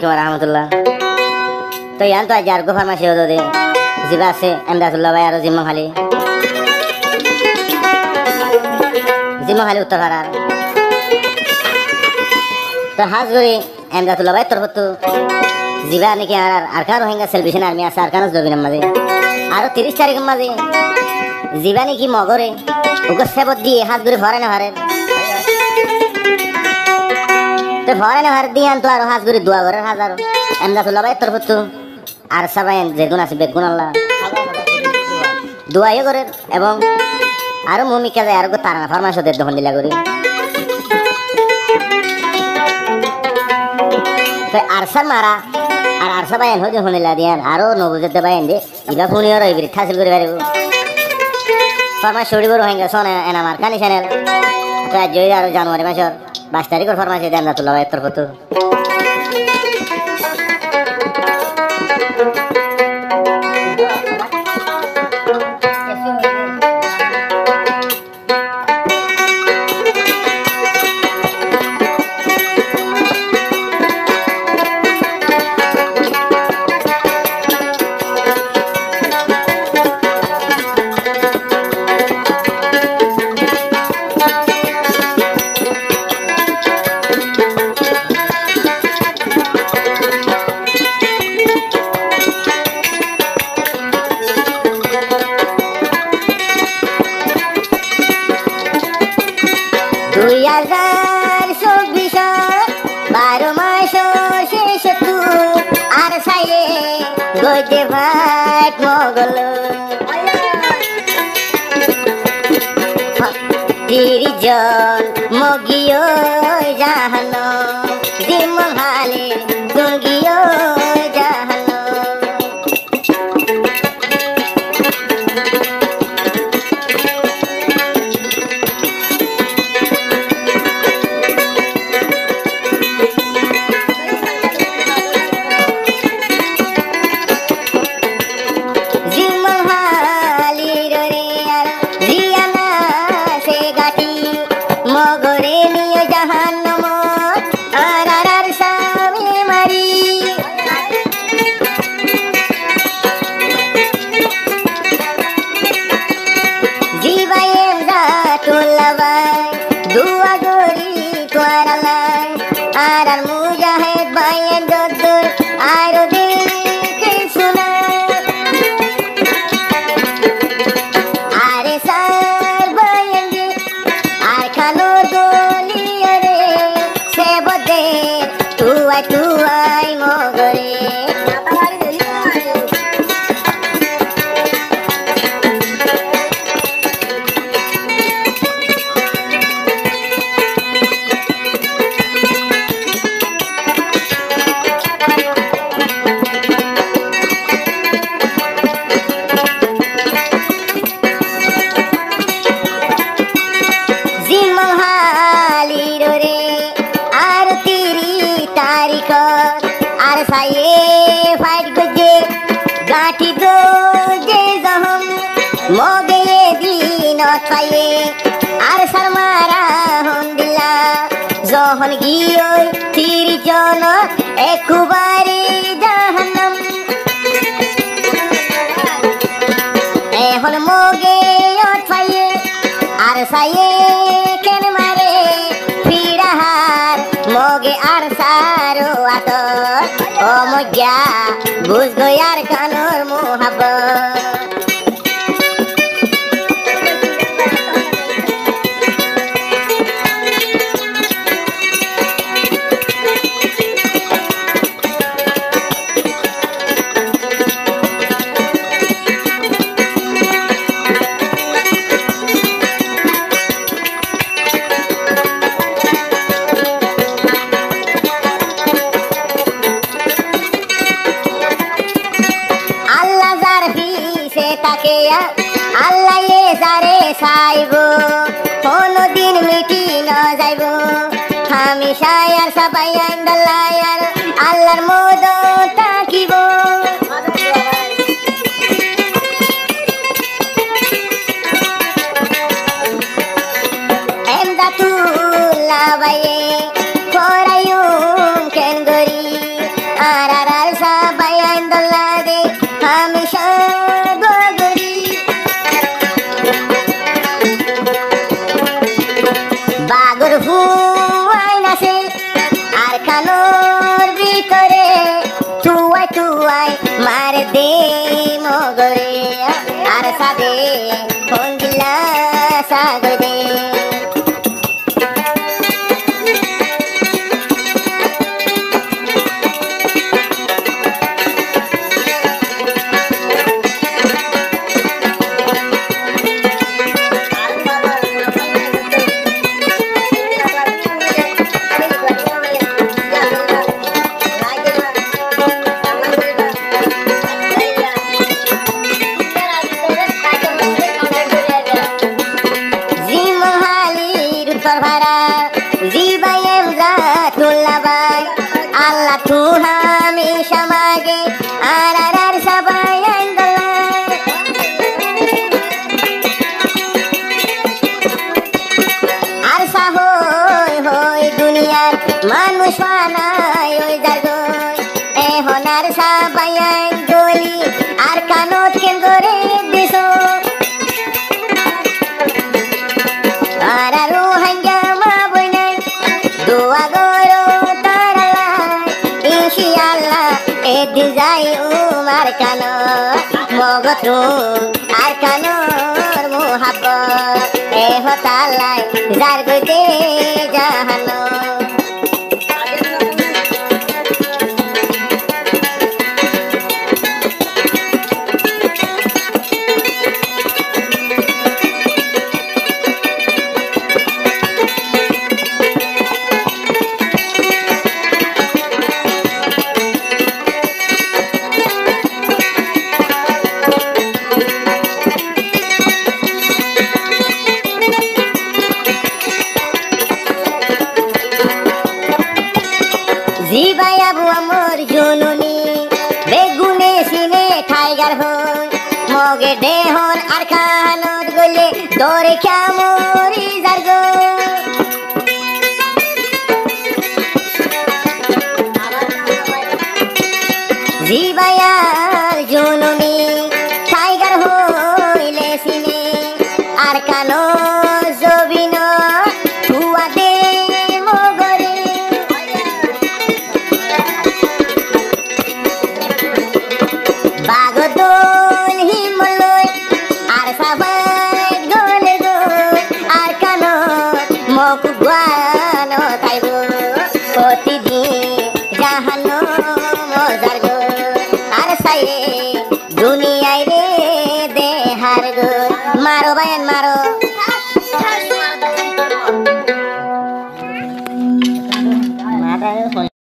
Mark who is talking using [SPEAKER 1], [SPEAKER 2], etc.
[SPEAKER 1] Rahmatullah. To yan to ajar go farmasi hodo de. Jiba ase Amdadullah bhai aro Zimma Khali. Zimma Khali Uttar Parar. To haz gori Amdadullah bhai torbotu. Jiba niki arkan Rohingya Salvation Army ase arkanus dobinam maze. Aro 30 tarik maze. Jiba niki mogore. Ugo sebot diye haz gori phorane hare. তো ফরেনে ভার দিয়ান তো আর হাজ করে দোয়া করে হাজার এমদাতুল্লাহ ভাই তরফতু আর সবাই যেগুন আছে বেগুন আল্লাহ দোয়াই করে এবং আরো মুমিকা যায় আর গো তারা ফরমাইশ দে দহন দিলা করি তো আরসার মারা আর আরসা ভাই হজে হনিলা দিয়ান আরো নবুজতে ভাই দে ইবা ফুনি আর ইবরি হাসিল করে পারিব ফরমাইশ ছড়ি বড় হইঙ্গা সোনা এনা মার কানি চ্যানেল তো জয় আর জানুয়ারি মাসের 22 তারিখের ফরমাইশে দেন রাতুল্লাহ ভাই তরফতু Goje bhat mogol dirijon mogiyo jahano dimhale gungiyo jahano আর শর্মারা হন্দিলা যখন গিয়ে 30 জন একবারে জাহান্নাম এখন মগে অঠাইয়ে আর সাইয়ে কেন মারে ফিরাহার মগে আর সারো আত ও মজ্জা বুঝগো আর কানোর মোহাব্বত আল্লাহ এ যারে চাইবো কোনদিন মিটি না যাইবো হামেশা আর সবাই আল্লাহর মদত থাকিব এমদাতুল্লাহ ভাই করায়ুম কেন গরি আর সবাই আইন্দোলা দে আমি সগরি বাগর হুয়াই নাছে আর কানোর ভিতরে তুয়াই তুয়াই মার দে মগরে আর সাদে ফোনগিলা সাগর দে Allah Tuhan samage ar sabai andala ar sahoy hoy duniyar manush banay oy jargoy ehonar sabai andoli ar kanot ken gore diso ar ruhanga ma boynay dua goro এদিন যাই উমার কানো মগতু আর কানোর মুহাব্বত এ হতালাই যার গইতে জাহানো জিবাই আবু আমর জননী বেগুনে সিনে টাইগার হই মগে দেহন আর খানত গলে দরে কামরি জারগো জিবাই আর জননী টাইগার হইলে সিনে আর কানো জবিন তুয়া দে বাগদোল হিমলয় আর সাবাই গলে গো আর কানো মকুয়ানো তাইব প্রতিদিন জাহানো মজার গো আর সাইরে দুনিয়ায় রে দেহার গো মারো বায়ান মারো